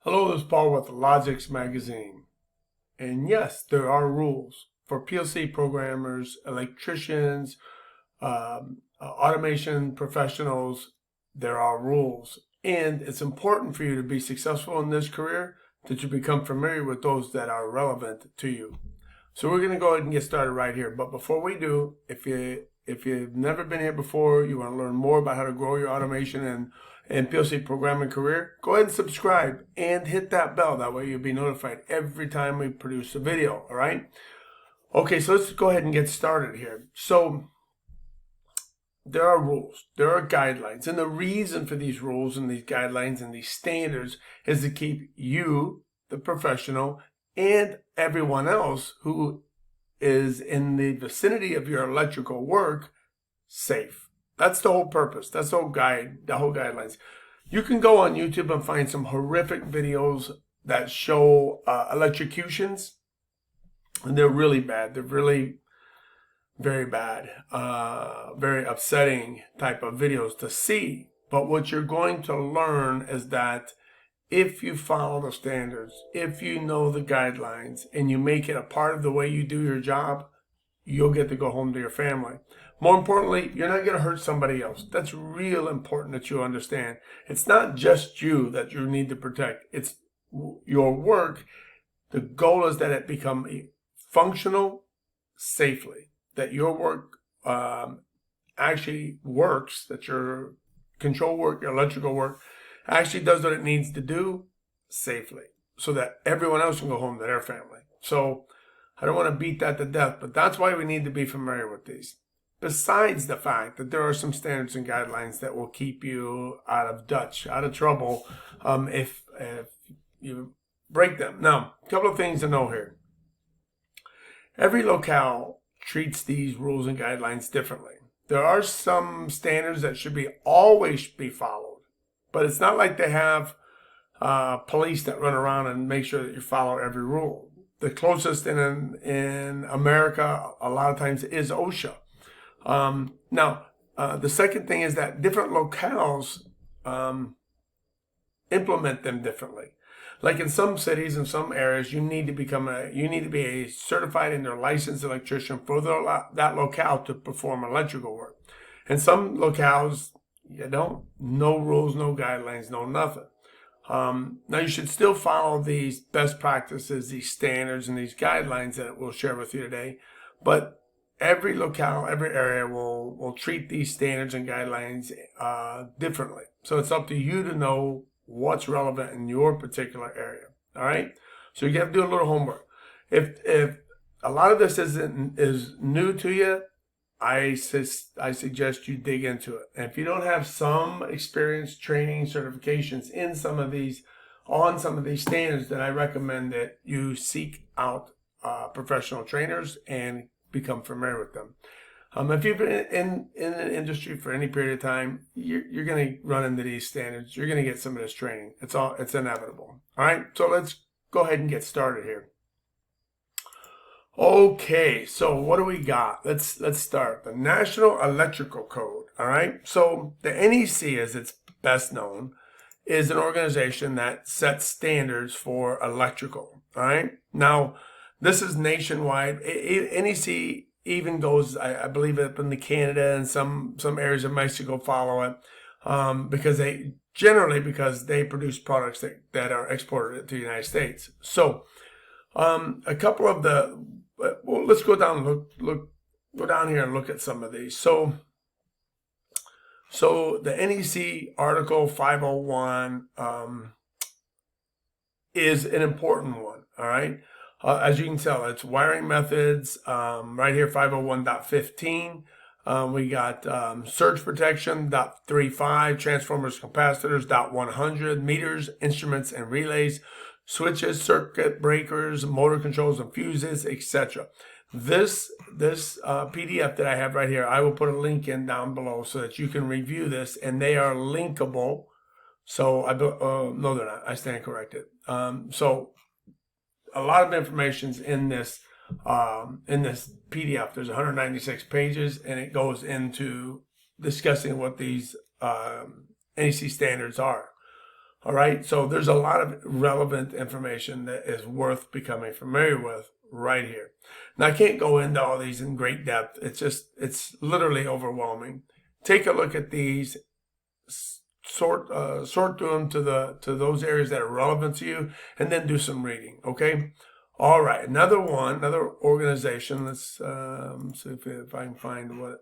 Hello, this is Paul with Logix Magazine. And yes, there are rules for PLC programmers, electricians, automation professionals. There are rules. And it's important for you to be successful in this career that you become familiar with those that are relevant to you. So we're going to go ahead and get started right here. But before we do, if you've never been here before, you want to learn more about how to grow your automation and PLC programming career, go ahead and subscribe and hit that bell. That way you'll be notified every time we produce a video, all right? Okay, so let's go ahead and get started here. So there are rules, there are guidelines, and the reason for these rules and these guidelines and these standards is to keep you, the professional, and everyone else who is in the vicinity of your electrical work safe. That's the whole purpose. That's the whole guidelines. You can go on YouTube and find some horrific videos that show electrocutions, and they're really bad. They're really very bad, very upsetting type of videos to see. But what you're going to learn is that if you follow the standards, if you know the guidelines, and you make it a part of the way you do your job, you'll get to go home to your family. More importantly, you're not going to hurt somebody else. That's real important that you understand. It's not just you that you need to protect. It's your work. The goal is that it become functional safely, that your work actually works, that your control work, your electrical work, actually does what it needs to do safely so that everyone else can go home to their family. So I don't want to beat that to death, but that's why we need to be familiar with these. Besides the fact that there are some standards and guidelines that will keep you out of trouble if you break them. Now, a couple of things to know here. Every locale treats these rules and guidelines differently. There are some standards that should always be followed. But it's not like they have police that run around and make sure that you follow every rule. The closest in America, a lot of times, is OSHA. Now, the second thing is that different locales implement them differently. Like in some cities, in some areas, you need to be a certified and licensed electrician for that locale to perform electrical work. In some locales, you don't. No rules, no guidelines, no nothing. Now, you should still follow these best practices, these standards, and these guidelines that we'll share with you today. But every locale, every area will treat these standards and guidelines differently. So it's up to you to know what's relevant in your particular area. All right? So you have to do a little homework. If a lot of this is new to you, I suggest you dig into it. And if you don't have some experience, training, certifications on some of these standards, then I recommend that you seek out professional trainers and become familiar with them. If you've been in an industry for any period of time, you're going to run into these standards. You're going to get some of this training. It's inevitable. All right, so let's go ahead and get started here. Okay, so what do we got? Let's start. The National Electrical Code, all right? So the NEC, as it's best known, is an organization that sets standards for electrical, all right? Now, this is nationwide. NEC even goes, I believe, up into Canada, and some areas of Mexico follow it because they produce products that are exported to the United States. So a couple of let's go down and go down here and look at some of these. So the NEC Article 501 is an important one. All right, as you can tell, it's wiring methods. Right here, 501.15. We got surge protection .35, transformers, capacitors .100, meters, instruments, and relays, switches, circuit breakers, motor controls, and fuses, etc. This PDF that I have right here, I will put a link in down below so that you can review this, and they are linkable. So no, they're not. I stand corrected. So a lot of information's in this PDF. There's 196 pages, and it goes into discussing what these NEC standards are. All right, so there's a lot of relevant information that is worth becoming familiar with right here. Now, I can't go into all these in great depth. It's literally overwhelming. Take a look at these, sort through them to those areas that are relevant to you, and then do some reading. Okay. All right, another organization. Let's see if I can find what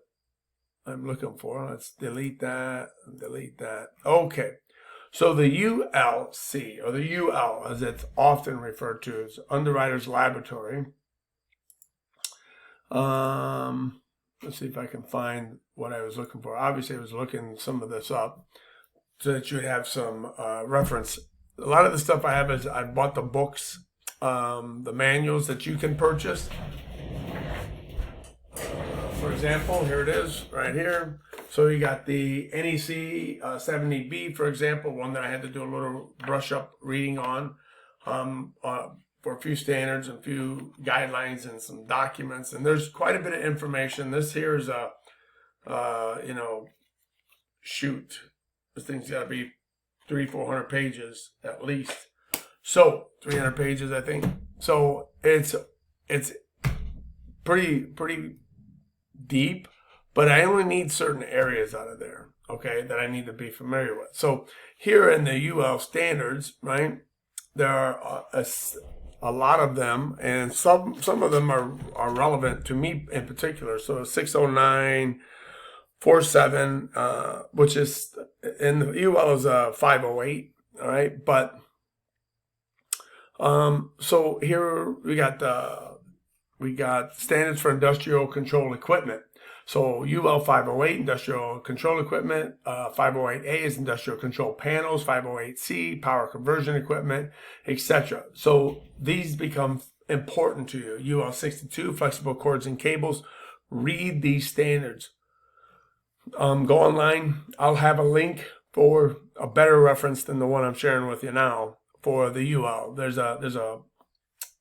I'm looking for. Let's delete that. Okay. So the ULC, or the UL, as it's often referred to, is Underwriters Laboratory. Let's see if I can find what I was looking for. Obviously, I was looking some of this up so that you would have some reference. A lot of the stuff I have is I bought the books, the manuals that you can purchase. For example, here it is right here. So you got the NEC 70B, for example, one that I had to do a little brush up reading on for a few standards and a few guidelines and some documents. And there's quite a bit of information. This here is a, this thing's got to be 300-400 pages at least. So 300 pages, I think. So it's pretty deep, but I only need certain areas out of there, okay, that I need to be familiar with. So here in the UL standards, right, there are a lot of them, and some of them are relevant to me in particular. So 60947, which is in the UL is 508, all right, but so here we got standards for industrial control equipment. So UL 508, industrial control equipment. 508A is industrial control panels. 508C, power conversion equipment, etc. So these become important to you. UL 62, flexible cords and cables. Read these standards. Go online. I'll have a link for a better reference than the one I'm sharing with you now for the UL. There's a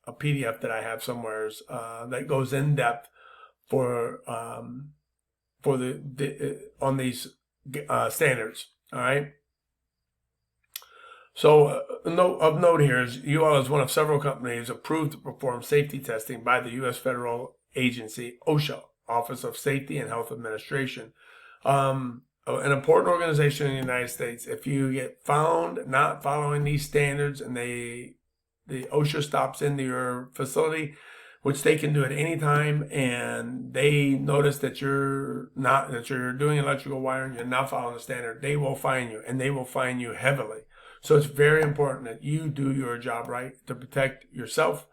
PDF that I have somewhere that goes in depth for on these standards. All right. So of note here is UL is one of several companies approved to perform safety testing by the U.S. federal agency OSHA, Office of Safety and Health Administration. An important organization in the United States. If you get found not following these standards and the OSHA stops into your facility, which they can do at any time, and they notice that you're doing electrical wiring, you're not following the standard, they will fine you, and they will fine you heavily. So it's very important that you do your job right to protect yourself,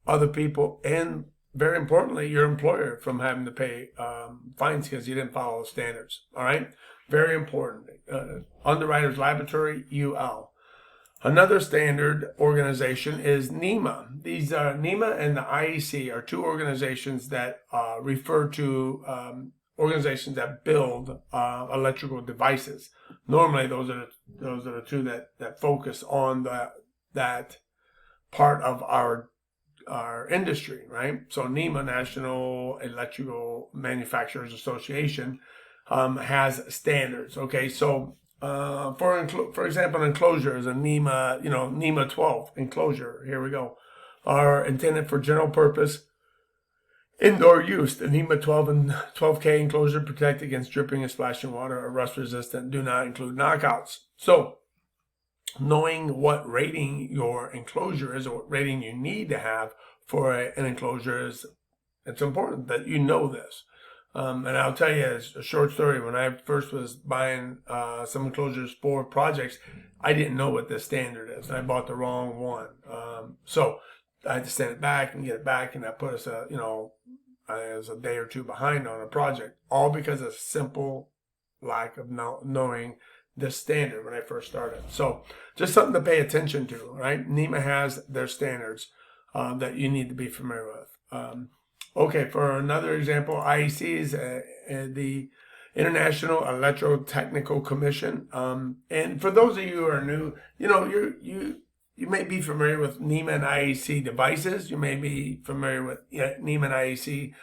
other people, and very importantly, your employer from having to pay fines because you didn't follow the standards. All right, very important. Underwriters Laboratory, UL. Another standard organization is NEMA. These NEMA and the IEC are two organizations that refer to organizations that build electrical devices. Normally, those are the two that focus on that part of our industry, right? So NEMA, National Electrical Manufacturers Association, has standards. Okay, so for example, enclosures, a NEMA, NEMA 12 enclosure, here we go, are intended for general purpose indoor use. The NEMA 12 and 12K enclosure protect against dripping and splashing water, are rust resistant, do not include knockouts. So knowing what rating your enclosure is, or what rating you need to have for an enclosure it's important that you know this. And I'll tell you a short story. When I first was buying some enclosures for projects, I didn't know what this standard is. And I bought the wrong one. So I had to send it back and get it back, and that put us, I was a day or two behind on a project, all because of simple lack of knowing this standard when I first started. So just something to pay attention to, right? NEMA has their standards that you need to be familiar with. Okay, for another example, IEC is the International Electrotechnical Commission. And for those of you who are new, you may be familiar with NEMA and IEC devices. You may be familiar with NEMA and IEC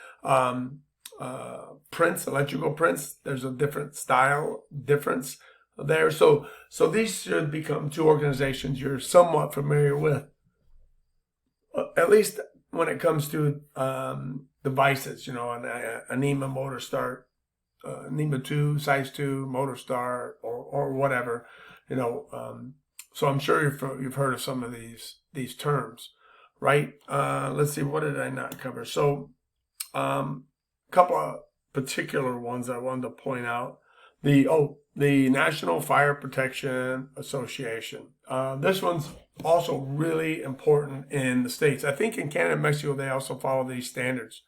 prints, electrical prints. There's a different style difference. there. So these should become two organizations you're somewhat familiar with, at least when it comes to devices, you know, a NEMA motor start, NEMA 2, size 2, motor start, or whatever, you know. So I'm sure you've heard of some of these terms, right? Let's see, what did I not cover? So a couple of particular ones I wanted to point out. The National Fire Protection Association. This one's also really important in the States. I think in Canada and Mexico, they also follow these standards.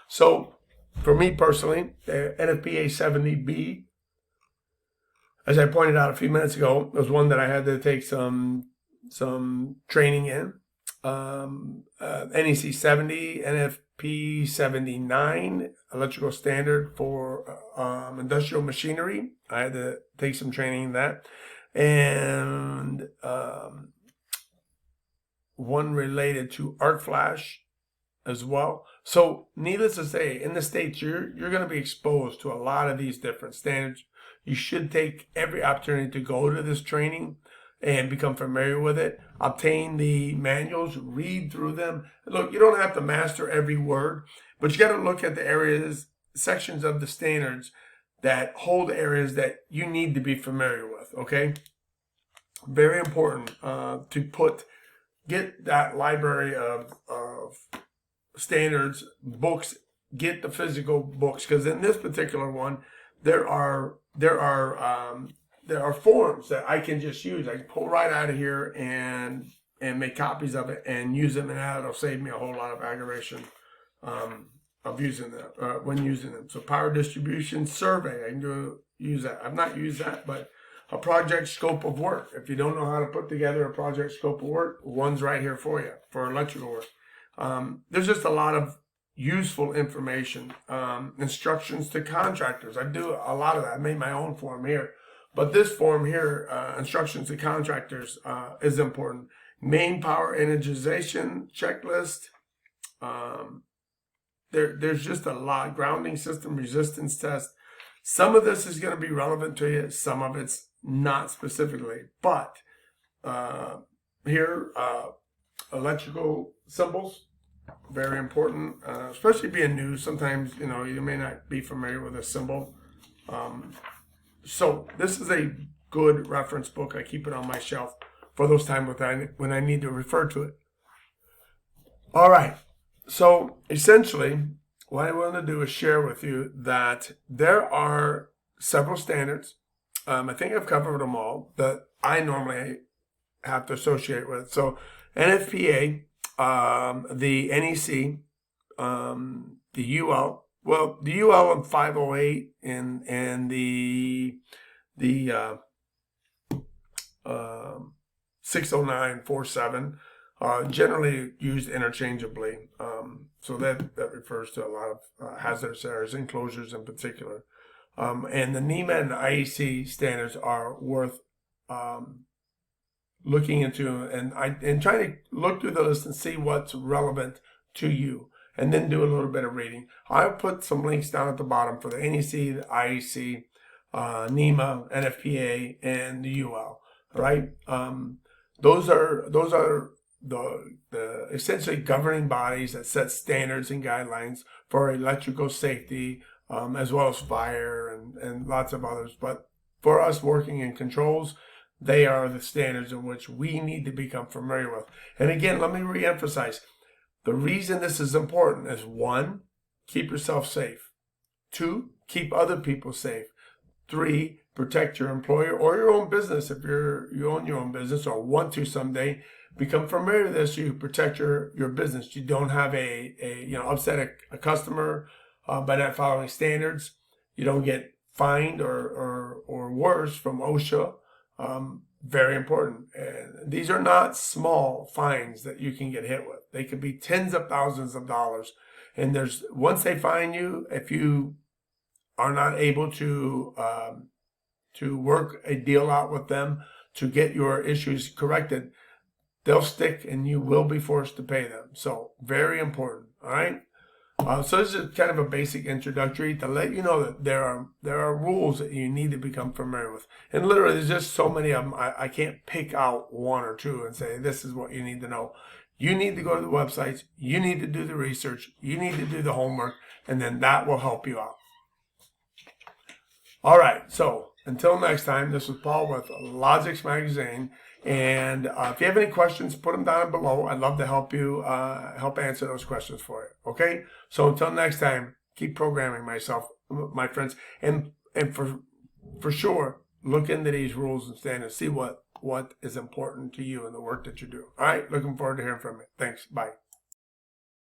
So for me personally, the NFPA 70B, as I pointed out a few minutes ago, was one that I had to take some training in. NEC 70, NFP 79, electrical standard for industrial machinery. I had to take some training in that. And one related to arc flash as well. So needless to say, in the States, you're going to be exposed to a lot of these different standards. You should take every opportunity to go to this training and become familiar with it. Obtain the manuals, read through them. Look, you don't have to master every word, but you got to look at the areas, sections of the standards that hold areas that you need to be familiar with, okay? Very important to get that library of standards, books, get the physical books, because in this particular one, there are forms that I can just use. I can pull right out of here and make copies of it and use them, and that'll save me a whole lot of aggravation of using them when using them. So power distribution survey, I can use that. I've not used that, but a project scope of work. If you don't know how to put together a project scope of work, one's right here for you for electrical work. There's just a lot of useful information. Instructions to contractors. I do a lot of that. I made my own form here. But this form here, instructions to contractors, is important. Main power energization checklist. There's just a lot. Grounding system resistance test. Some of this is going to be relevant to you. Some of it's not specifically. But here, electrical symbols, very important, especially being new. Sometimes, you know, you may not be familiar with a symbol. So this is a good reference book. I keep it on my shelf for those times when I need to refer to it. All right. So essentially, what I want to do is share with you that there are several standards. I think I've covered them all that I normally have to associate with. So NFPA, the NEC, the UL. Well, the UL and 508 and the 60947 generally used interchangeably. So that refers to a lot of hazardous areas, enclosures in particular. And the NEMA and the IEC standards are worth looking into and trying to look through the list and see what's relevant to you, and then do a little bit of reading. I'll put some links down at the bottom for the NEC, the IEC, NEMA, NFPA, and the UL. Right? Those are the essentially governing bodies that set standards and guidelines for electrical safety, as well as fire and lots of others. But for us working in controls, they are the standards in which we need to become familiar with. And again, let me reemphasize, the reason this is important is 1, keep yourself safe. 2, keep other people safe. 3, protect your employer or your own business if you own your own business or want to someday. Become familiar with this so you protect your business. You don't have upset a customer by not following standards. You don't get fined or worse from OSHA. Very important. And these are not small fines that you can get hit with. They could be tens of thousands of dollars. And once they fine you, if you are not able to work a deal out with them to get your issues corrected, they'll stick and you will be forced to pay them. So very important. All right. So this is kind of a basic introductory to let you know that there are rules that you need to become familiar with. And literally, there's just so many of them. I can't pick out one or two and say, this is what you need to know. You need to go to the websites. You need to do the research. You need to do the homework. And then that will help you out. All right. So until next time, this is Paul with Logix Magazine. And if you have any questions, put them down below. I'd love to help you help answer those questions for you. Okay? So until next time, keep programming my friends. And for sure, look into these rules and standards. See what is important to you in the work that you do. All right? Looking forward to hearing from you. Thanks. Bye.